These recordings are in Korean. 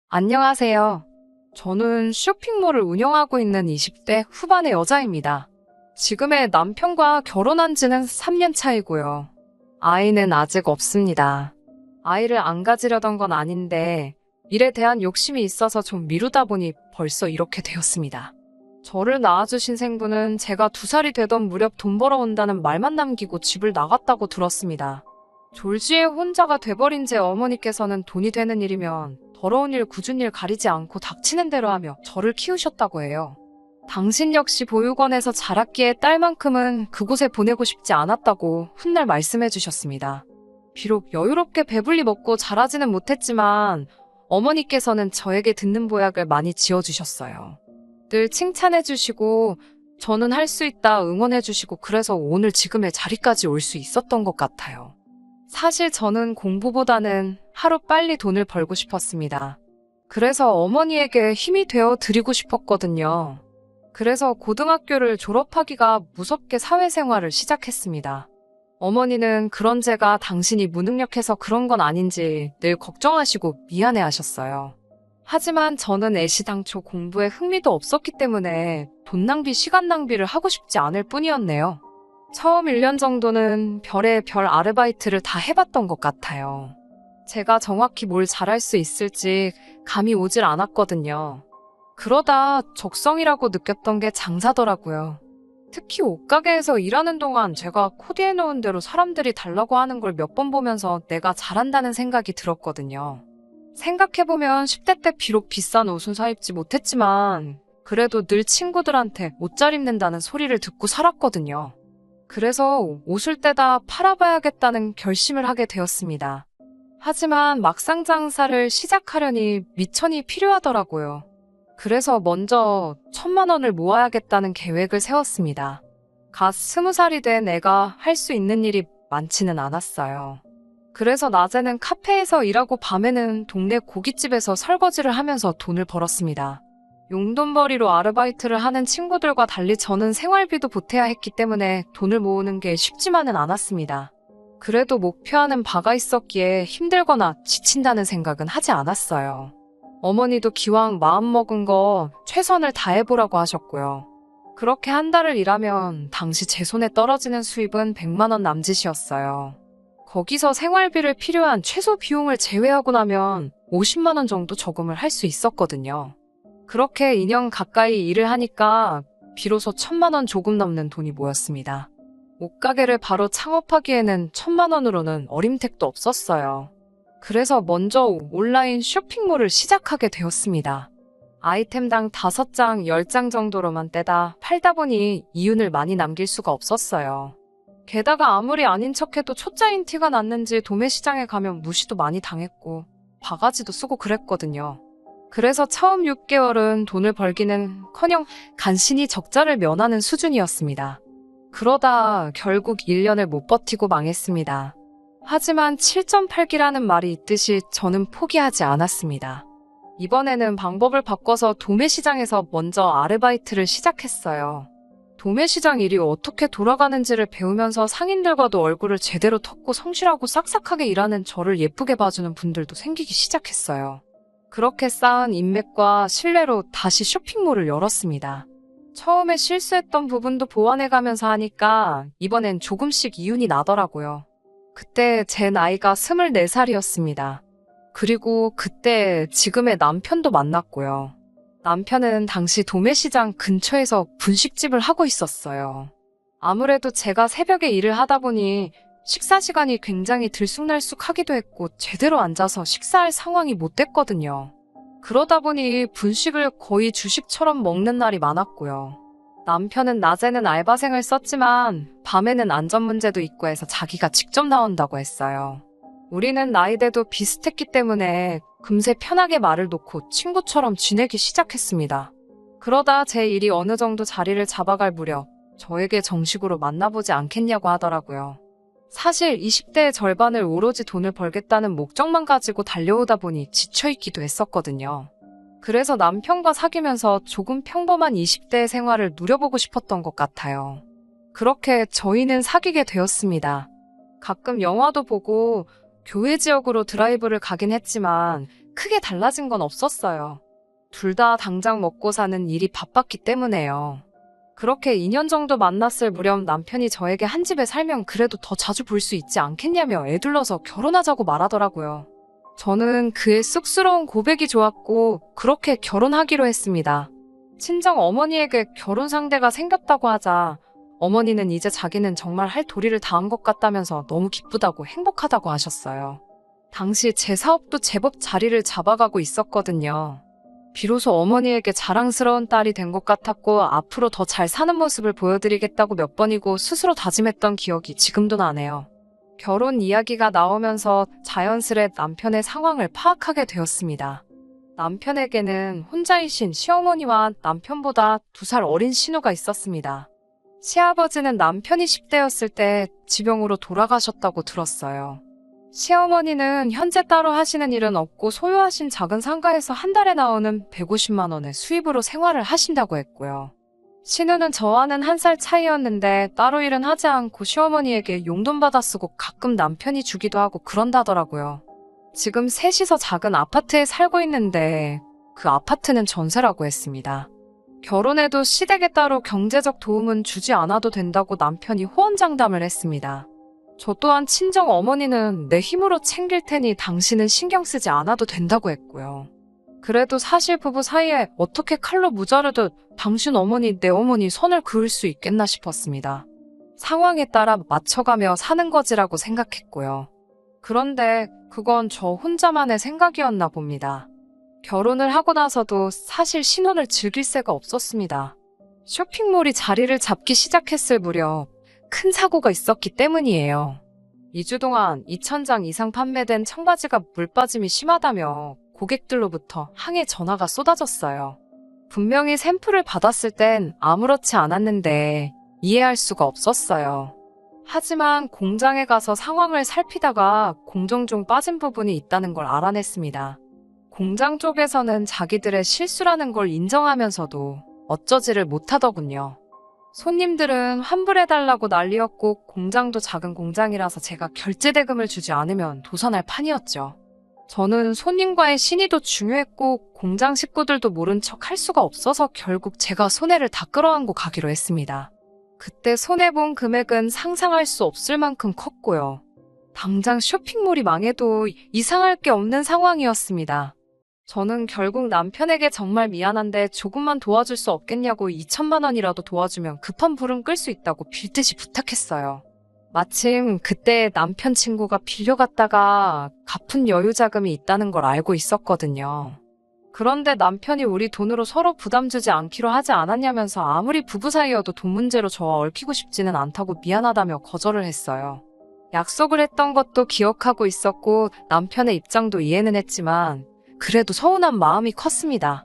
안녕하세요. 저는 쇼핑몰을 운영하고 있는 20대 후반의 여자입니다. 지금의 남편과 결혼한 지는 3년 차이고요. 아이는 아직 없습니다. 아이를 안 가지려던 건 아닌데 일에 대한 욕심이 있어서 좀 미루다 보니 벌써 이렇게 되었습니다. 저를 낳아주신 생부는 제가 2살이 되던 무렵 돈 벌어온다는 말만 남기고 집을 나갔다고 들었습니다. 졸지에 혼자가 돼버린 제 어머니께서는 돈이 되는 일이면 더러운 일, 굳은 일 가리지 않고 닥치는 대로 하며 저를 키우셨다고 해요. 당신 역시 보육원에서 자랐기에 딸만큼은 그곳에 보내고 싶지 않았다고 훗날 말씀해 주셨습니다. 비록 여유롭게 배불리 먹고 자라지는 못했지만 어머니께서는 저에게 듣는 보약을 많이 지어주셨어요. 늘 칭찬해 주시고 저는 할 수 있다 응원해 주시고 그래서 오늘 지금의 자리까지 올 수 있었던 것 같아요. 사실 저는 공부보다는 하루 빨리 돈을 벌고 싶었습니다. 그래서 어머니에게 힘이 되어 드리고 싶었거든요. 그래서 고등학교를 졸업하기가 무섭게 사회생활을 시작했습니다. 어머니는 그런 제가 당신이 무능력해서 그런 건 아닌지 늘 걱정하시고 미안해 하셨어요. 하지만 저는 애시당초 공부에 흥미도 없었기 때문에 돈 낭비, 시간 낭비를 하고 싶지 않을 뿐이었네요. 처음 1년 정도는 별의 별 아르바이트를 다 해봤던 것 같아요. 제가 정확히 뭘 잘할 수 있을지 감이 오질 않았거든요. 그러다 적성이라고 느꼈던 게 장사더라고요. 특히 옷가게에서 일하는 동안 제가 코디해놓은 대로 사람들이 달라고 하는 걸 몇 번 보면서 내가 잘한다는 생각이 들었거든요. 생각해보면 10대 때 비록 비싼 옷은 사입지 못했지만 그래도 늘 친구들한테 옷 잘 입는다는 소리를 듣고 살았거든요. 그래서 옷을 떼다 팔아봐야겠다는 결심을 하게 되었습니다. 하지만 막상 장사를 시작하려니 미천이 필요하더라고요. 그래서 먼저 1,000만 원을 모아야겠다는 계획을 세웠습니다. 갓 20살이 된 애가 할 수 있는 일이 많지는 않았어요. 그래서 낮에는 카페에서 일하고 밤에는 동네 고깃집에서 설거지를 하면서 돈을 벌었습니다. 용돈벌이로 아르바이트를 하는 친구들과 달리 저는 생활비도 보태야 했기 때문에 돈을 모으는 게 쉽지만은 않았습니다. 그래도 목표하는 바가 있었기에 힘들거나 지친다는 생각은 하지 않았어요. 어머니도 기왕 마음먹은 거 최선을 다해보라고 하셨고요. 그렇게 한 달을 일하면 당시 제 손에 떨어지는 수입은 100만 원 남짓이었어요. 거기서 생활비를 필요한 최소 비용을 제외하고 나면 50만 원 정도 저금을 할 수 있었거든요. 그렇게 2년 가까이 일을 하니까 비로소 1,000만 원 조금 넘는 돈이 모였습니다. 옷가게를 바로 창업하기에는 1,000만 원으로는 어림택도 없었어요. 그래서 먼저 온라인 쇼핑몰을 시작하게 되었습니다. 아이템당 5장, 10장 정도로만 떼다 팔다 보니 이윤을 많이 남길 수가 없었어요. 게다가 아무리 아닌 척해도 초짜인 티가 났는지 도매시장에 가면 무시도 많이 당했고 바가지도 쓰고 그랬거든요. 그래서 처음 6개월은 돈을 벌기는커녕 간신히 적자를 면하는 수준이었습니다. 그러다 결국 1년을 못 버티고 망했습니다. 하지만 7.8기라는 말이 있듯이 저는 포기하지 않았습니다. 이번에는 방법을 바꿔서 도매시장에서 먼저 아르바이트를 시작했어요. 도매시장 일이 어떻게 돌아가는지를 배우면서 상인들과도 얼굴을 제대로 텄고 성실하고 싹싹하게 일하는 저를 예쁘게 봐주는 분들도 생기기 시작했어요. 그렇게 쌓은 인맥과 신뢰로 다시 쇼핑몰을 열었습니다. 처음에 실수했던 부분도 보완해가면서 하니까 이번엔 조금씩 이윤이 나더라고요. 그때 제 나이가 24살이었습니다. 그리고 그때 지금의 남편도 만났고요. 남편은 당시 도매시장 근처에서 분식집을 하고 있었어요. 아무래도 제가 새벽에 일을 하다 보니 식사 시간이 굉장히 들쑥날쑥하기도 했고 제대로 앉아서 식사할 상황이 못 됐거든요. 그러다 보니 분식을 거의 주식처럼 먹는 날이 많았고요. 남편은 낮에는 알바생을 썼지만 밤에는 안전 문제도 있고 해서 자기가 직접 나온다고 했어요. 우리는 나이대도 비슷했기 때문에 금세 편하게 말을 놓고 친구처럼 지내기 시작했습니다. 그러다 제 일이 어느 정도 자리를 잡아갈 무렵 저에게 정식으로 만나보지 않겠냐고 하더라고요. 사실 20대의 절반을 오로지 돈을 벌겠다는 목적만 가지고 달려오다 보니 지쳐있기도 했었거든요. 그래서 남편과 사귀면서 조금 평범한 20대의 생활을 누려보고 싶었던 것 같아요. 그렇게 저희는 사귀게 되었습니다. 가끔 영화도 보고 교외 지역으로 드라이브를 가긴 했지만 크게 달라진 건 없었어요. 둘 다 당장 먹고 사는 일이 바빴기 때문에요. 그렇게 2년 정도 만났을 무렵 남편이 저에게 한 집에 살면 그래도 더 자주 볼 수 있지 않겠냐며 애둘러서 결혼하자고 말하더라고요. 저는 그의 쑥스러운 고백이 좋았고 그렇게 결혼하기로 했습니다. 친정 어머니에게 결혼 상대가 생겼다고 하자 어머니는 이제 자기는 정말 할 도리를 다한 것 같다면서 너무 기쁘다고 행복하다고 하셨어요. 당시 제 사업도 제법 자리를 잡아가고 있었거든요. 비로소 어머니에게 자랑스러운 딸이 된 것 같았고 앞으로 더 잘 사는 모습을 보여드리겠다고 몇 번이고 스스로 다짐했던 기억이 지금도 나네요. 결혼 이야기가 나오면서 자연스레 남편의 상황을 파악하게 되었습니다. 남편에게는 혼자이신 시어머니와 남편보다 2살 어린 시누가 있었습니다. 시아버지는 남편이 10대였을 때 지병으로 돌아가셨다고 들었어요. 시어머니는 현재 따로 하시는 일은 없고 소유하신 작은 상가에서 한 달에 나오는 150만 원의 수입으로 생활을 하신다고 했고요. 시누는 저와는 1살 차이였는데 따로 일은 하지 않고 시어머니에게 용돈 받아 쓰고 가끔 남편이 주기도 하고 그런다더라고요. 지금 셋이서 작은 아파트에 살고 있는데 그 아파트는 전세라고 했습니다. 결혼해도 시댁에 따로 경제적 도움은 주지 않아도 된다고 남편이 호언장담을 했습니다. 저 또한 친정 어머니는 내 힘으로 챙길 테니 당신은 신경 쓰지 않아도 된다고 했고요. 그래도 사실 부부 사이에 어떻게 칼로 무자르듯 당신 어머니 내 어머니 선을 그을 수 있겠나 싶었습니다. 상황에 따라 맞춰가며 사는 거지라고 생각했고요. 그런데 그건 저 혼자만의 생각이었나 봅니다. 결혼을 하고 나서도 사실 신혼을 즐길 새가 없었습니다. 쇼핑몰이 자리를 잡기 시작했을 무렵 큰 사고가 있었기 때문이에요. 2주 동안 2,000장 이상 판매된 청바지가 물빠짐이 심하다며 고객들로부터 항해 전화가 쏟아졌어요. 분명히 샘플을 받았을 땐 아무렇지 않았는데 이해할 수가 없었어요. 하지만 공장에 가서 상황을 살피다가 공정 중 빠진 부분이 있다는 걸 알아냈습니다. 공장 쪽에서는 자기들의 실수라는 걸 인정하면서도 어쩌지를 못하더군요. 손님들은 환불해달라고 난리였고 공장도 작은 공장이라서 제가 결제대금을 주지 않으면 도산할 판이었죠. 저는 손님과의 신의도 중요했고 공장 식구들도 모른 척 할 수가 없어서 결국 제가 손해를 다 끌어안고 가기로 했습니다. 그때 손해본 금액은 상상할 수 없을 만큼 컸고요. 당장 쇼핑몰이 망해도 이상할 게 없는 상황이었습니다. 저는 결국 남편에게 정말 미안한데 조금만 도와줄 수 없겠냐고 2천만 원이라도 도와주면 급한 불은 끌 수 있다고 빌듯이 부탁했어요. 마침 그때 남편 친구가 빌려갔다가 갚은 여유 자금이 있다는 걸 알고 있었거든요. 그런데 남편이 우리 돈으로 서로 부담 주지 않기로 하지 않았냐면서 아무리 부부 사이여도 돈 문제로 저와 얽히고 싶지는 않다고 미안하다며 거절을 했어요. 약속을 했던 것도 기억하고 있었고 남편의 입장도 이해는 했지만 그래도 서운한 마음이 컸습니다.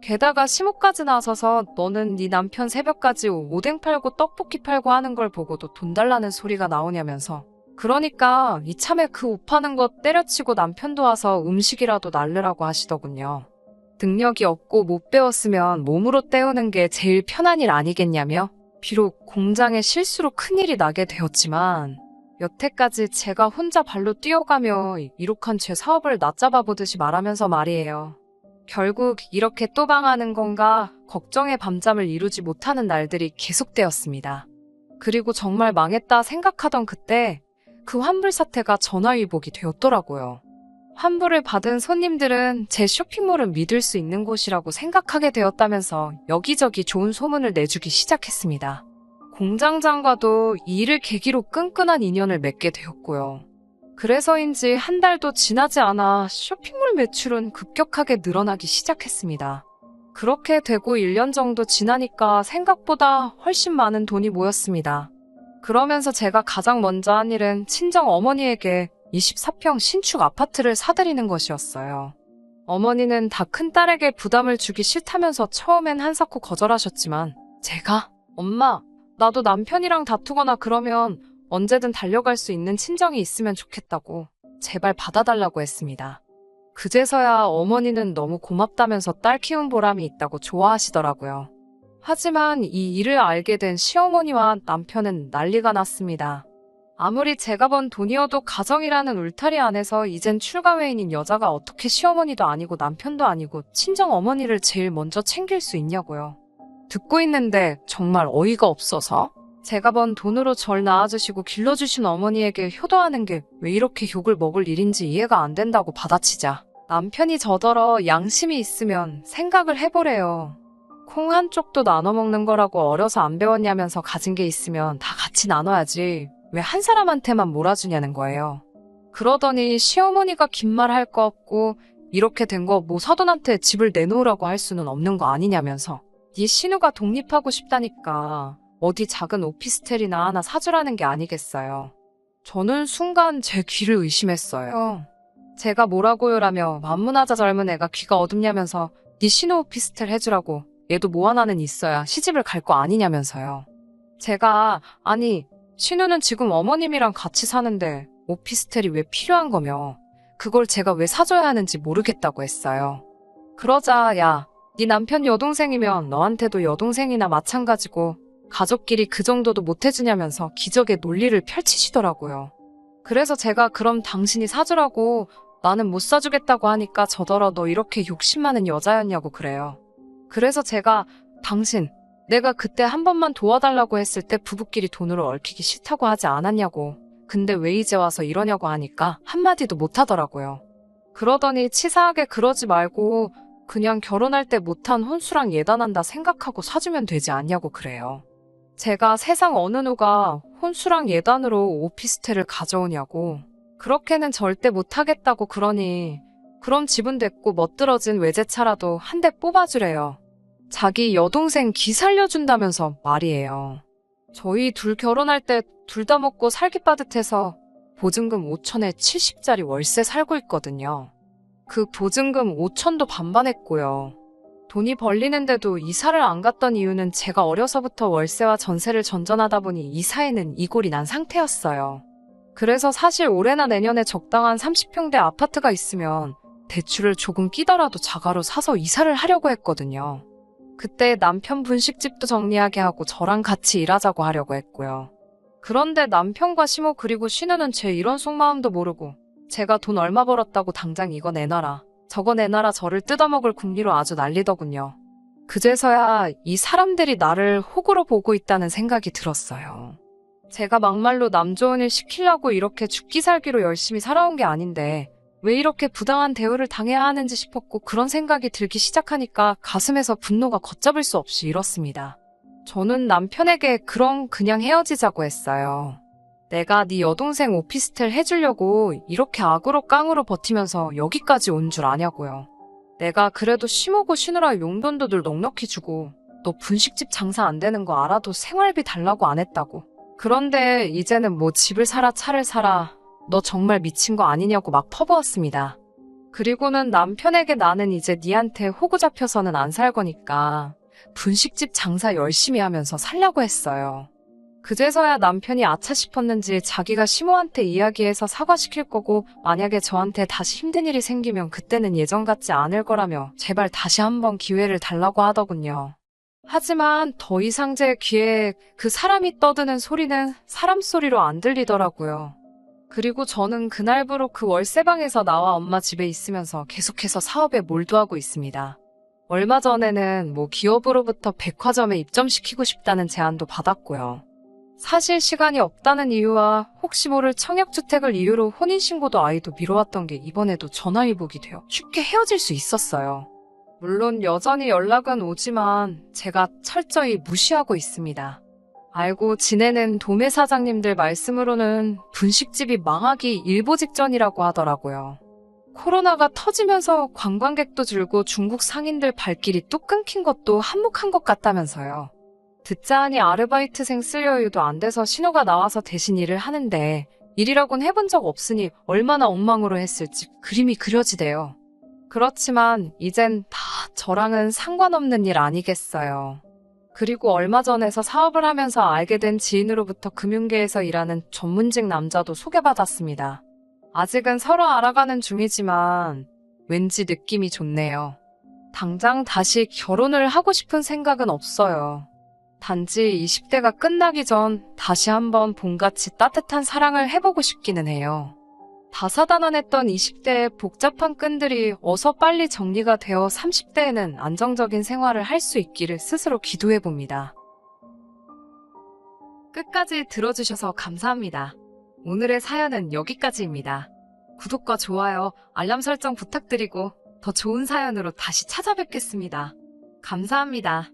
게다가 시모까지 나서서 너는 네 남편 새벽까지 오뎅 팔고 떡볶이 팔고 하는 걸 보고도 돈 달라는 소리가 나오냐면서 그러니까 이참에 그 옷 파는 거 때려치고 남편 도와서 음식이라도 날르라고 하시더군요. 능력이 없고 못 배웠으면 몸으로 때우는 게 제일 편한 일 아니겠냐며 비록 공장의 실수로 큰일이 나게 되었지만 여태까지 제가 혼자 발로 뛰어가며 이룩한 제 사업을 낮잡아 보듯이 말하면서 말이에요. 결국 이렇게 또 망하는 건가 걱정의 밤잠을 이루지 못하는 날들이 계속되었습니다. 그리고 정말 망했다 생각하던 그때 그 환불 사태가 전화위복이 되었더라고요. 환불을 받은 손님들은 제 쇼핑몰을 믿을 수 있는 곳이라고 생각하게 되었다면서 여기저기 좋은 소문을 내주기 시작했습니다. 공장장과도 이 일을 계기로 끈끈한 인연을 맺게 되었고요. 그래서인지 한 달도 지나지 않아 쇼핑몰 매출은 급격하게 늘어나기 시작했습니다. 그렇게 되고 1년 정도 지나니까 생각보다 훨씬 많은 돈이 모였습니다. 그러면서 제가 가장 먼저 한 일은 친정 어머니에게 24평 신축 아파트를 사드리는 것이었어요. 어머니는 다 큰딸에게 부담을 주기 싫다면서 처음엔 한사코 거절하셨지만 제가 엄마, 나도 남편이랑 다투거나 그러면 언제든 달려갈 수 있는 친정이 있으면 좋겠다고 제발 받아달라고 했습니다. 그제서야 어머니는 너무 고맙다면서 딸 키운 보람이 있다고 좋아하시더라고요. 하지만 이 일을 알게 된 시어머니와 남편은 난리가 났습니다. 아무리 제가 번 돈이어도 가정이라는 울타리 안에서 이젠 출가회인인 여자가 어떻게 시어머니도 아니고 남편도 아니고 친정 어머니를 제일 먼저 챙길 수 있냐고요. 듣고 있는데 정말 어이가 없어서 제가 번 돈으로 절 낳아주시고 길러주신 어머니에게 효도하는 게 왜 이렇게 욕을 먹을 일인지 이해가 안 된다고 받아치자 남편이 저더러 양심이 있으면 생각을 해보래요. 콩 한쪽도 나눠 먹는 거라고 어려서 안 배웠냐면서 가진 게 있으면 다 같이 나눠야지 왜 한 사람한테만 몰아주냐는 거예요. 그러더니 시어머니가 긴 말 할 거 없고 이렇게 된 거 뭐 사돈한테 집을 내놓으라고 할 수는 없는 거 아니냐면서 네 신우가 독립하고 싶다니까 어디 작은 오피스텔이나 하나 사주라는 게 아니겠어요. 저는 순간 제 귀를 의심했어요. 제가 뭐라고요라며 만문하자 젊은 애가 귀가 어둡냐면서 네 신우 오피스텔 해주라고 얘도 뭐 하나는 있어야 시집을 갈 거 아니냐면서요. 제가 아니 신우는 지금 어머님이랑 같이 사는데 오피스텔이 왜 필요한 거며 그걸 제가 왜 사줘야 하는지 모르겠다고 했어요. 그러자 야, 네 남편 여동생이면 너한테도 여동생이나 마찬가지고 가족끼리 그 정도도 못 해주냐면서 기적의 논리를 펼치시더라고요. 그래서 제가 그럼 당신이 사주라고 나는 못 사주겠다고 하니까 저더러 너 이렇게 욕심 많은 여자였냐고 그래요. 그래서 제가 당신 내가 그때 한 번만 도와달라고 했을 때 부부끼리 돈으로 얽히기 싫다고 하지 않았냐고 근데 왜 이제 와서 이러냐고 하니까 한마디도 못하더라고요. 그러더니 치사하게 그러지 말고 그냥 결혼할 때 못한 혼수랑 예단한다 생각하고 사주면 되지 않냐고 그래요. 제가 세상 어느 누가 혼수랑 예단으로 오피스텔을 가져오냐고 그렇게는 절대 못하겠다고 그러니 그럼 집은 됐고 멋들어진 외제차라도 한 대 뽑아주래요. 자기 여동생 기 살려준다면서 말이에요. 저희 둘 결혼할 때 둘 다 먹고 살기 빠듯해서 보증금 5천에 70짜리 월세 살고 있거든요. 그 보증금 5천도 반반했고요. 돈이 벌리는데도 이사를 안 갔던 이유는 제가 어려서부터 월세와 전세를 전전하다 보니 이사에는 이골이 난 상태였어요. 그래서 사실 올해나 내년에 적당한 30평대 아파트가 있으면 대출을 조금 끼더라도 자가로 사서 이사를 하려고 했거든요. 그때 남편 분식집도 정리하게 하고 저랑 같이 일하자고 하려고 했고요. 그런데 남편과 시모 그리고 신우는 제 이런 속마음도 모르고 제가 돈 얼마 벌었다고 당장 이거 내놔라 저거 내놔라 저를 뜯어먹을 궁리로 아주 난리더군요. 그제서야 이 사람들이 나를 호구로 보고 있다는 생각이 들었어요. 제가 막말로 남 좋은 일 시키려고 이렇게 죽기 살기로 열심히 살아온 게 아닌데 왜 이렇게 부당한 대우를 당해야 하는지 싶었고 그런 생각이 들기 시작하니까 가슴에서 분노가 걷잡을 수 없이 일었습니다. 저는 남편에게 그럼 그냥 헤어지자고 했어요. 내가 네 여동생 오피스텔 해주려고 이렇게 악으로 깡으로 버티면서 여기까지 온 줄 아냐고요. 내가 그래도 시모고 쉬느라 용돈도 늘 넉넉히 주고 너 분식집 장사 안 되는 거 알아도 생활비 달라고 안 했다고. 그런데 이제는 뭐 집을 사라 차를 사라 너 정말 미친 거 아니냐고 막 퍼부었습니다. 그리고는 남편에게 나는 이제 니한테 호구 잡혀서는 안 살 거니까 분식집 장사 열심히 하면서 살려고 했어요. 그제서야 남편이 아차 싶었는지 자기가 시모한테 이야기해서 사과시킬 거고 만약에 저한테 다시 힘든 일이 생기면 그때는 예전 같지 않을 거라며 제발 다시 한번 기회를 달라고 하더군요. 하지만 더 이상 제 귀에 그 사람이 떠드는 소리는 사람 소리로 안 들리더라고요. 그리고 저는 그날부로 그 월세방에서 나와 엄마 집에 있으면서 계속해서 사업에 몰두하고 있습니다. 얼마 전에는 기업으로부터 백화점에 입점시키고 싶다는 제안도 받았고요. 사실 시간이 없다는 이유와 혹시 모를 청약주택을 이유로 혼인신고도 아이도 미뤄왔던 게 이번에도 전화위복이 되어 쉽게 헤어질 수 있었어요. 물론 여전히 연락은 오지만 제가 철저히 무시하고 있습니다. 알고 지내는 도매 사장님들 말씀으로는 분식집이 망하기 일보 직전이라고 하더라고요. 코로나가 터지면서 관광객도 줄고 중국 상인들 발길이 뚝 끊긴 것도 한몫한 것 같다면서요. 듣자 하니 아르바이트생 쓸 여유도 안 돼서 신호가 나와서 대신 일을 하는데 일이라곤 해본 적 없으니 얼마나 엉망으로 했을지 그림이 그려지대요. 그렇지만 이젠 다 저랑은 상관없는 일 아니겠어요. 그리고 얼마 전에서 사업을 하면서 알게 된 지인으로부터 금융계에서 일하는 전문직 남자도 소개받았습니다. 아직은 서로 알아가는 중이지만 왠지 느낌이 좋네요. 당장 다시 결혼을 하고 싶은 생각은 없어요. 단지 20대가 끝나기 전 다시 한번 봄같이 따뜻한 사랑을 해보고 싶기는 해요. 다사다난했던 20대의 복잡한 끈들이 어서 빨리 정리가 되어 30대에는 안정적인 생활을 할 수 있기를 스스로 기도해봅니다. 끝까지 들어주셔서 감사합니다. 오늘의 사연은 여기까지입니다. 구독과 좋아요, 알람 설정 부탁드리고 더 좋은 사연으로 다시 찾아뵙겠습니다. 감사합니다.